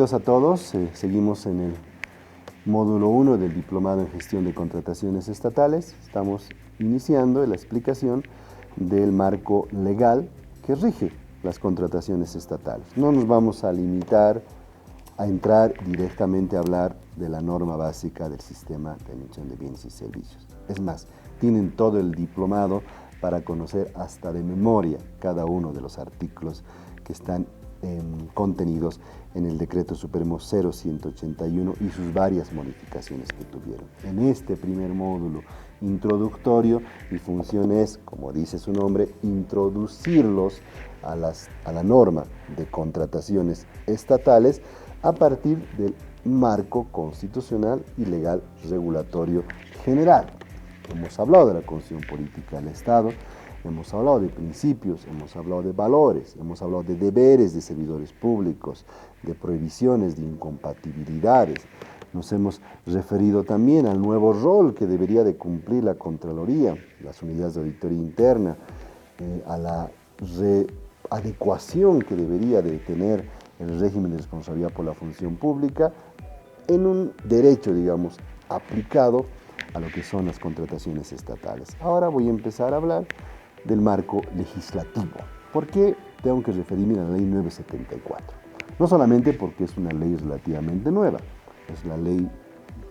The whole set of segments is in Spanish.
Bienvenidos a todos. Seguimos en el módulo 1 del Diplomado en Gestión de Contrataciones Estatales. Estamos iniciando la explicación del marco legal que rige las contrataciones estatales. No nos vamos a limitar a entrar directamente a hablar de la norma básica del sistema de emisión de bienes y servicios. Es más, tienen todo el diplomado para conocer hasta de memoria cada uno de los artículos que están contenidos en el Decreto Supremo 0181 y sus varias modificaciones que tuvieron. En este primer módulo introductorio, mi función es, como dice su nombre, introducirlos a la norma de contrataciones estatales a partir del marco constitucional y legal regulatorio general. Hemos hablado de la Constitución Política del Estado, hemos hablado de principios, hemos hablado de valores, hemos hablado de deberes de servidores públicos, de prohibiciones, de incompatibilidades. Nos hemos referido también al nuevo rol que debería de cumplir la Contraloría, las unidades de auditoría interna, a la adecuación que debería de tener el régimen de responsabilidad por la función pública en un derecho, digamos, aplicado a lo que son las contrataciones estatales. Ahora voy a empezar a hablar del marco legislativo. ¿Por qué tengo que referirme a la ley 974? No solamente porque es una ley relativamente nueva, es la ley,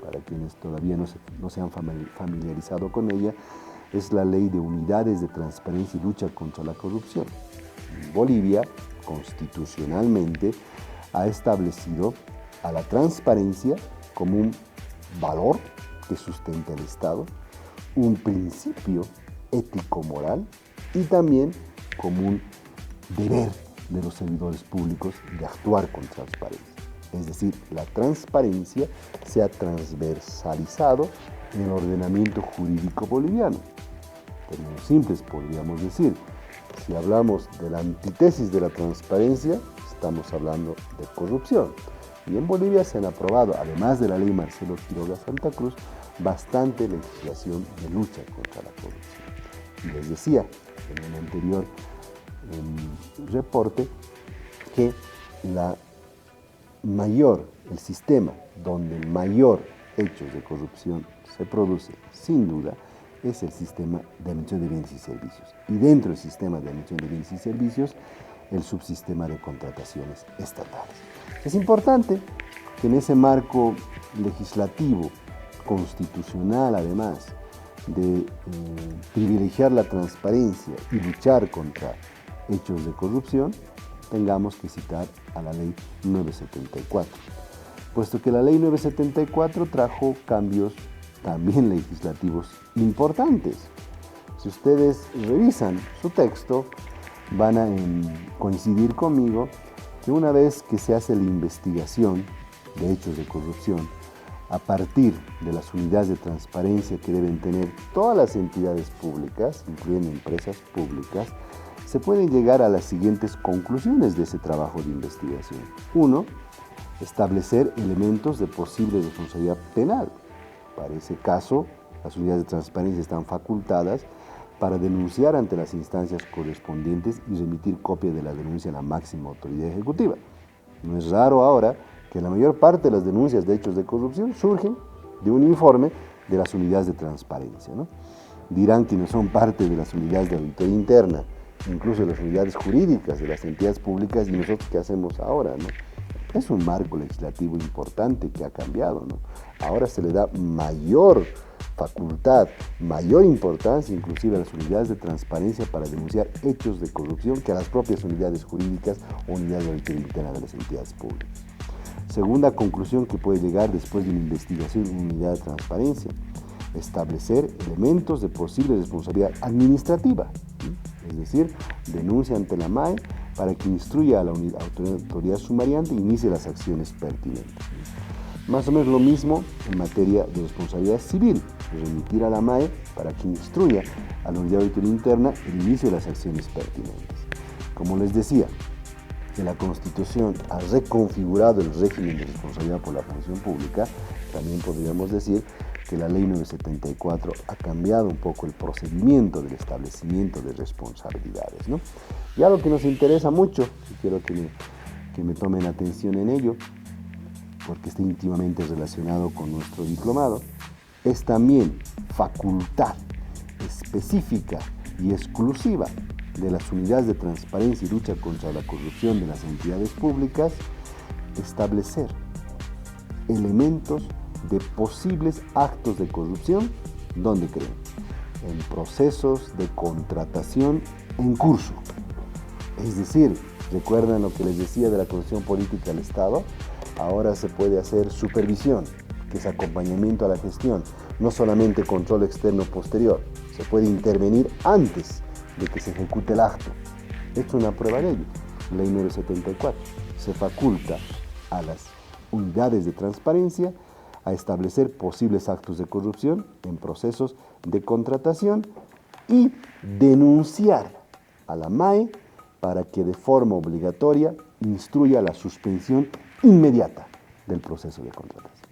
para quienes todavía no se han familiarizado con ella, es la ley de unidades de transparencia y lucha contra la corrupción. Bolivia, constitucionalmente, ha establecido a la transparencia como un valor que sustenta el Estado, un principio ético-moral y también como un deber de los servidores públicos de actuar con transparencia. Es decir, la transparencia se ha transversalizado en el ordenamiento jurídico boliviano. En términos simples podríamos decir, si hablamos de la antítesis de la transparencia, estamos hablando de corrupción. Y en Bolivia se han aprobado, además de la ley Marcelo Quiroga Santa Cruz, bastante legislación de lucha contra la corrupción. Y les decía en el anterior reporte que el sistema donde el mayor hechos de corrupción se produce, sin duda, es el sistema de emisión de bienes y servicios. Y dentro del sistema de emisión de bienes y servicios, el subsistema de contrataciones estatales. Es importante que en ese marco legislativo, constitucional además, de privilegiar la transparencia y luchar contra hechos de corrupción, tengamos que citar a la ley 974, puesto que la ley 974 trajo cambios también legislativos importantes. Si ustedes revisan su texto, van a coincidir conmigo que una vez que se hace la investigación de hechos de corrupción, a partir de las unidades de transparencia que deben tener todas las entidades públicas, incluyendo empresas públicas, se pueden llegar a las siguientes conclusiones de ese trabajo de investigación. 1. Establecer elementos de posible responsabilidad penal. Para ese caso, las unidades de transparencia están facultadas para denunciar ante las instancias correspondientes y remitir copia de la denuncia a la máxima autoridad ejecutiva. No es raro ahora que la mayor parte de las denuncias de hechos de corrupción surgen de un informe de las unidades de transparencia, ¿no? Dirán quienes son parte de las unidades de auditoría interna, incluso de las unidades jurídicas de las entidades públicas, y nosotros qué hacemos ahora, ¿no? Es un marco legislativo importante que ha cambiado, ¿no? Ahora se le da mayor facultad, mayor importancia inclusive a las unidades de transparencia para denunciar hechos de corrupción que a las propias unidades jurídicas o unidades de auditoría interna de las entidades públicas. Segunda conclusión que puede llegar después de una investigación en unidad de transparencia: establecer elementos de posible responsabilidad administrativa, es decir, denuncia ante la MAE para que instruya a la autoridad sumariante e inicie las acciones pertinentes. Más o menos lo mismo en materia de responsabilidad civil, remitir a la MAE para que instruya a la unidad de auditoría interna el inicio de las acciones pertinentes. Como les decía, que la Constitución ha reconfigurado el régimen de responsabilidad por la función pública, también podríamos decir que la ley 974 ha cambiado un poco el procedimiento del establecimiento de responsabilidades, ¿no? Y algo que nos interesa mucho, y quiero que me tomen atención en ello, porque está íntimamente relacionado con nuestro diplomado, es también facultad específica y exclusiva de las unidades de transparencia y lucha contra la corrupción de las entidades públicas establecer elementos de posibles actos de corrupción. ¿Dónde creen? En procesos de contratación en curso. Es decir, ¿recuerdan lo que les decía de la corrupción política del Estado? Ahora se puede hacer supervisión, que es acompañamiento a la gestión, no solamente control externo posterior. Se puede intervenir antes de que se ejecute el acto. Esto es una prueba de ello. Ley número 74. Se faculta a las unidades de transparencia a establecer posibles actos de corrupción en procesos de contratación y denunciar a la MAE para que de forma obligatoria instruya la suspensión inmediata del proceso de contratación.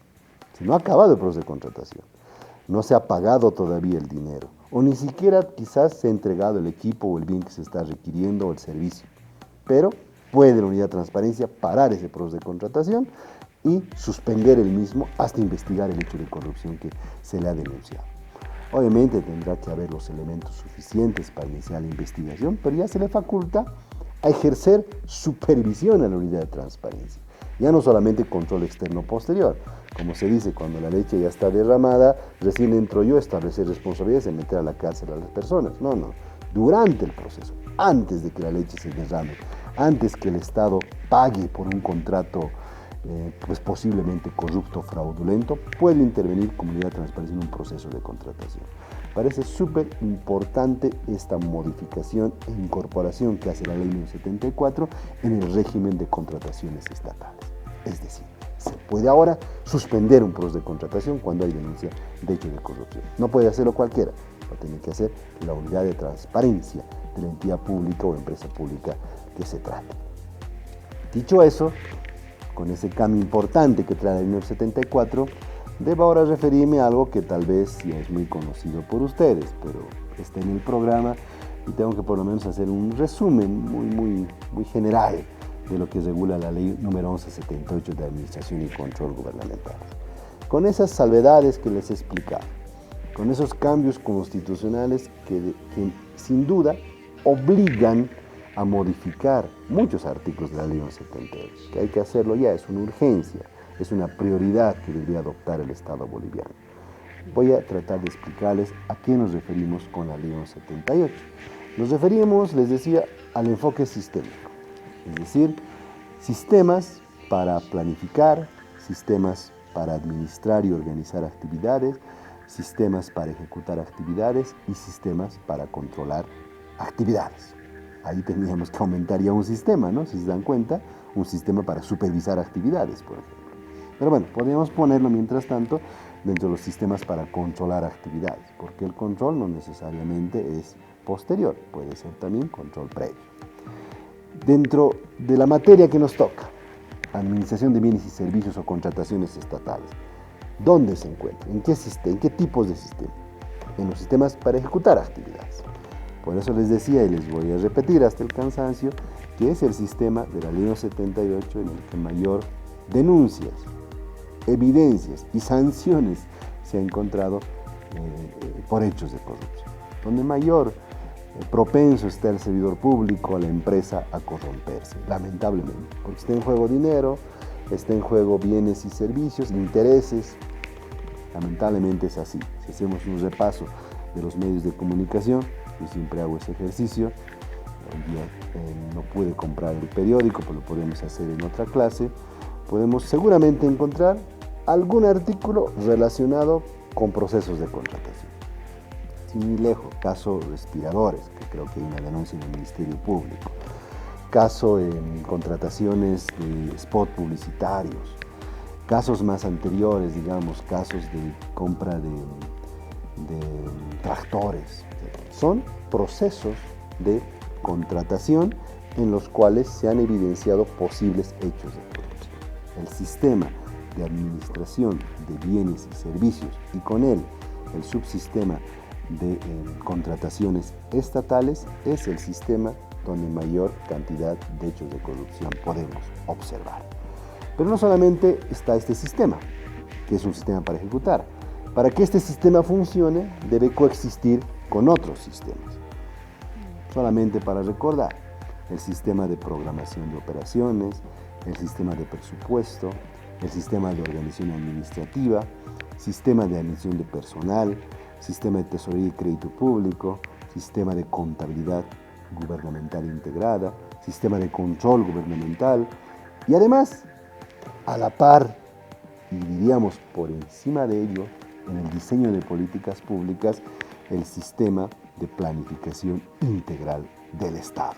Si no ha acabado el proceso de contratación, no se ha pagado todavía el dinero, o ni siquiera quizás se ha entregado el equipo o el bien que se está requiriendo o el servicio, pero puede la unidad de transparencia parar ese proceso de contratación y suspender el mismo hasta investigar el hecho de corrupción que se le ha denunciado. Obviamente tendrá que haber los elementos suficientes para iniciar la investigación, pero ya se le faculta a ejercer supervisión a la unidad de transparencia. Ya no solamente control externo posterior, como se dice, cuando la leche ya está derramada, recién entro yo a establecer responsabilidades en meter a la cárcel a las personas. No, durante el proceso, antes de que la leche se derrame, antes que el Estado pague por un contrato pues posiblemente corrupto o fraudulento, puede intervenir como unidad de transparencia en un proceso de contratación. Parece súper importante esta modificación e incorporación que hace la ley número 74 en el régimen de contrataciones estatales. Es decir, se puede ahora suspender un proceso de contratación cuando hay denuncia de hecho de corrupción. No puede hacerlo cualquiera, lo tiene que hacer la unidad de transparencia de la entidad pública o empresa pública que se trate. Dicho eso, con ese cambio importante que trae la ley número 74, debo ahora referirme a algo que tal vez ya es muy conocido por ustedes, pero está en el programa y tengo que por lo menos hacer un resumen muy general de lo que regula la ley número 1178 de Administración y Control Gubernamental. Con esas salvedades que les he explicado, con esos cambios constitucionales que sin duda obligan a modificar muchos artículos de la ley 1178, que hay que hacerlo ya, es una urgencia, es una prioridad que debería adoptar el Estado boliviano. Voy a tratar de explicarles a qué nos referimos con la ley 1178. Nos referimos, les decía, al enfoque sistémico, es decir, sistemas para planificar, sistemas para administrar y organizar actividades, sistemas para ejecutar actividades y sistemas para controlar actividades. Ahí teníamos que aumentar ya un sistema, ¿no? Si se dan cuenta, un sistema para supervisar actividades, por ejemplo. Pero bueno, podríamos ponerlo mientras tanto dentro de los sistemas para controlar actividades, porque el control no necesariamente es posterior, puede ser también control previo. Dentro de la materia que nos toca, administración de bienes y servicios o contrataciones estatales, ¿dónde se encuentra? ¿En qué tipos de sistema? En los sistemas para ejecutar actividades. Por eso les decía y les voy a repetir hasta el cansancio que es el sistema de la ley 78 en el que mayor denuncias, evidencias y sanciones se ha encontrado por hechos de corrupción, donde mayor propenso está el servidor público, a la empresa, a corromperse, lamentablemente, porque está en juego dinero, está en juego bienes y servicios, intereses. Lamentablemente es así. Si hacemos un repaso de los medios de comunicación, yo siempre hago ese ejercicio. Hoy día no pude comprar el periódico, pero lo podemos hacer en otra clase. Podemos seguramente encontrar algún artículo relacionado con procesos de contratación. Sin ir lejos, caso respiradores, que creo que hay una denuncia en el Ministerio Público. Caso en contrataciones de spot publicitarios. Casos más anteriores, digamos, casos de compra de tractores. Son procesos de contratación en los cuales se han evidenciado posibles hechos de corrupción. El sistema de administración de bienes y servicios y con él el subsistema de contrataciones estatales es el sistema donde mayor cantidad de hechos de corrupción podemos observar. Pero no solamente está este sistema, que es un sistema para ejecutar. Para que este sistema funcione, debe coexistir con otros sistemas. Solamente para recordar, el sistema de programación de operaciones, el sistema de presupuesto, el sistema de organización administrativa, sistema de admisión de personal, sistema de tesorería y crédito público, sistema de contabilidad gubernamental integrada, sistema de control gubernamental y además, a la par, y diríamos por encima de ello, en el diseño de políticas públicas, el sistema de planificación integral del Estado.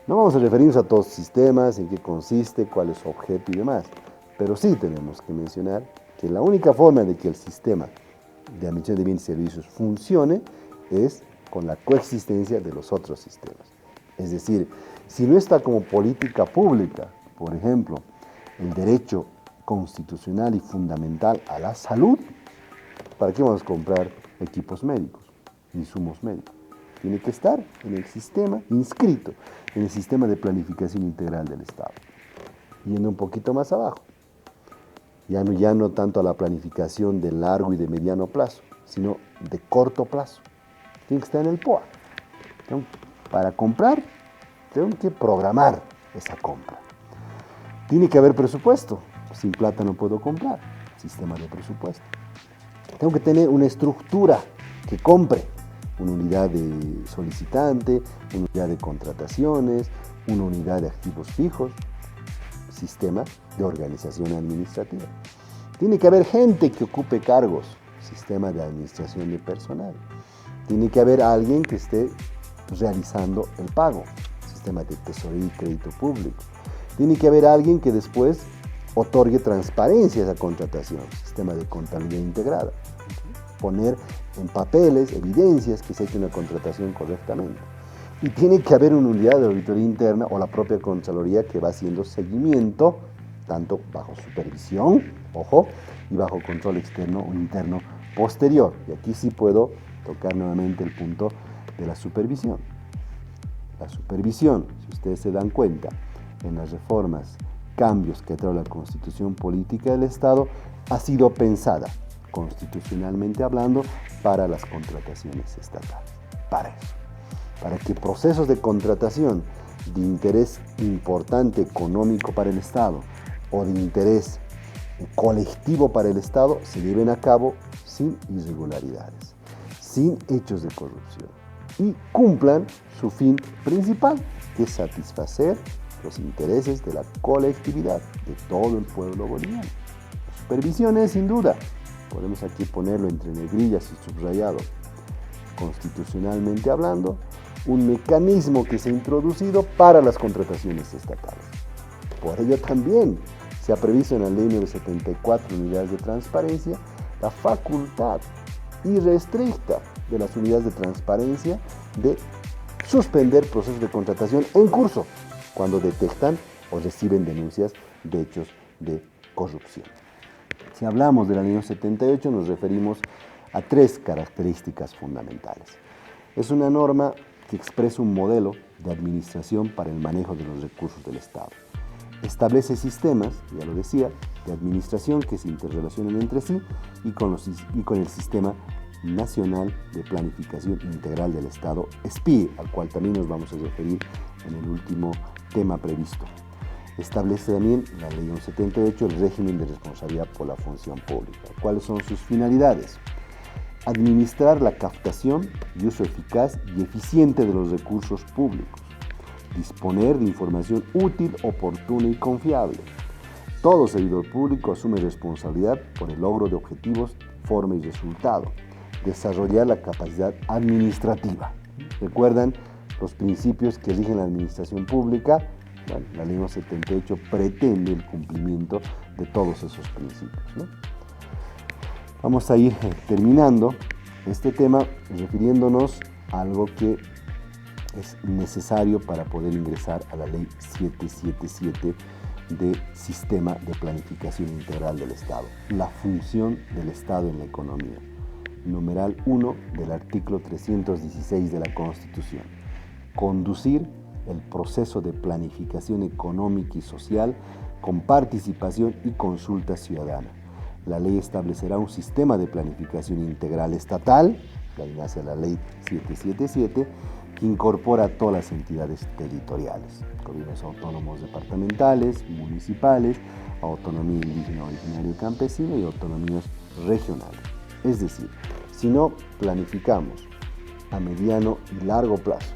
No vamos a referirnos a todos los sistemas, en qué consiste, cuál es su objeto y demás, pero sí tenemos que mencionar que la única forma de que el sistema de admisión de bienes y servicios funcione es con la coexistencia de los otros sistemas. Es decir, si no está como política pública, por ejemplo, el derecho constitucional y fundamental a la salud, ¿para qué vamos a comprar equipos médicos, insumos médicos? Tiene que estar en el sistema, inscrito en el sistema de planificación integral del Estado. Yendo un poquito más abajo, ya no tanto a la planificación de largo y de mediano plazo, sino de corto plazo. Tiene que estar en el POA. Para comprar, tengo que programar esa compra. Tiene que haber presupuesto. Sin plata no puedo comprar. Sistema de presupuesto. Tengo que tener una estructura que compre. Una unidad de solicitante, una unidad de contrataciones, una unidad de activos fijos. Sistema de organización administrativa. Tiene que haber gente que ocupe cargos. Sistema de administración de personal. Tiene que haber alguien que esté realizando el pago. Sistema de tesorería y crédito público. Tiene que haber alguien que después otorgue transparencia a esa contratación. Sistema de contabilidad integrada. Poner en papeles, evidencias que se ha hecho una contratación correctamente. Y tiene que haber una unidad de auditoría interna o la propia Contraloría que va haciendo seguimiento, tanto bajo supervisión, ojo, y bajo control externo o interno posterior. Y aquí sí puedo tocar nuevamente el punto de la supervisión. La supervisión, si ustedes se dan cuenta, en las reformas, cambios que ha traído la Constitución Política del Estado, ha sido pensada, constitucionalmente hablando, para las contrataciones estatales. Para eso. Para que procesos de contratación de interés importante económico para el Estado o de interés colectivo para el Estado se lleven a cabo sin irregularidades, sin hechos de corrupción y cumplan su fin principal, que es satisfacer los intereses de la colectividad, de todo el pueblo boliviano. La supervisión es, sin duda, podemos aquí ponerlo entre negrillas y subrayado, constitucionalmente hablando, un mecanismo que se ha introducido para las contrataciones estatales. Por ello también se ha previsto en la Ley número 74, unidades de transparencia, la facultad irrestricta de las unidades de transparencia de suspender procesos de contratación en curso cuando detectan o reciben denuncias de hechos de corrupción. Si hablamos de la Ley 78, nos referimos a tres características fundamentales. Es una norma que expresa un modelo de administración para el manejo de los recursos del Estado. Establece sistemas, ya lo decía, de administración que se interrelacionan entre sí y con el Sistema Nacional de Planificación Integral del Estado, SPIE, al cual también nos vamos a referir en el último tema previsto. Establece también la Ley 78 el régimen de responsabilidad por la función pública. ¿Cuáles son sus finalidades? Administrar la captación y uso eficaz y eficiente de los recursos públicos. Disponer de información útil, oportuna y confiable. Todo servidor público asume responsabilidad por el logro de objetivos, forma y resultado. Desarrollar la capacidad administrativa. ¿Recuerdan los principios que rigen la administración pública? Bueno, la Ley 78 pretende el cumplimiento de todos esos principios, ¿no? Vamos a ir terminando este tema refiriéndonos a algo que es necesario para poder ingresar a la Ley 777 de Sistema de Planificación Integral del Estado. La función del Estado en la economía. Numeral 1 del artículo 316 de la Constitución. Conducir el proceso de planificación económica y social con participación y consulta ciudadana. La ley establecerá un sistema de planificación integral estatal, de ahí nace la ley 777, que incorpora a todas las entidades territoriales, gobiernos autónomos departamentales, municipales, autonomía indígena, originaria y campesina y autonomías regionales. Es decir, si no planificamos a mediano y largo plazo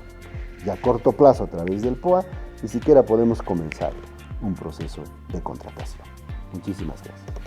y a corto plazo a través del POA, ni siquiera podemos comenzar un proceso de contratación. Muchísimas gracias.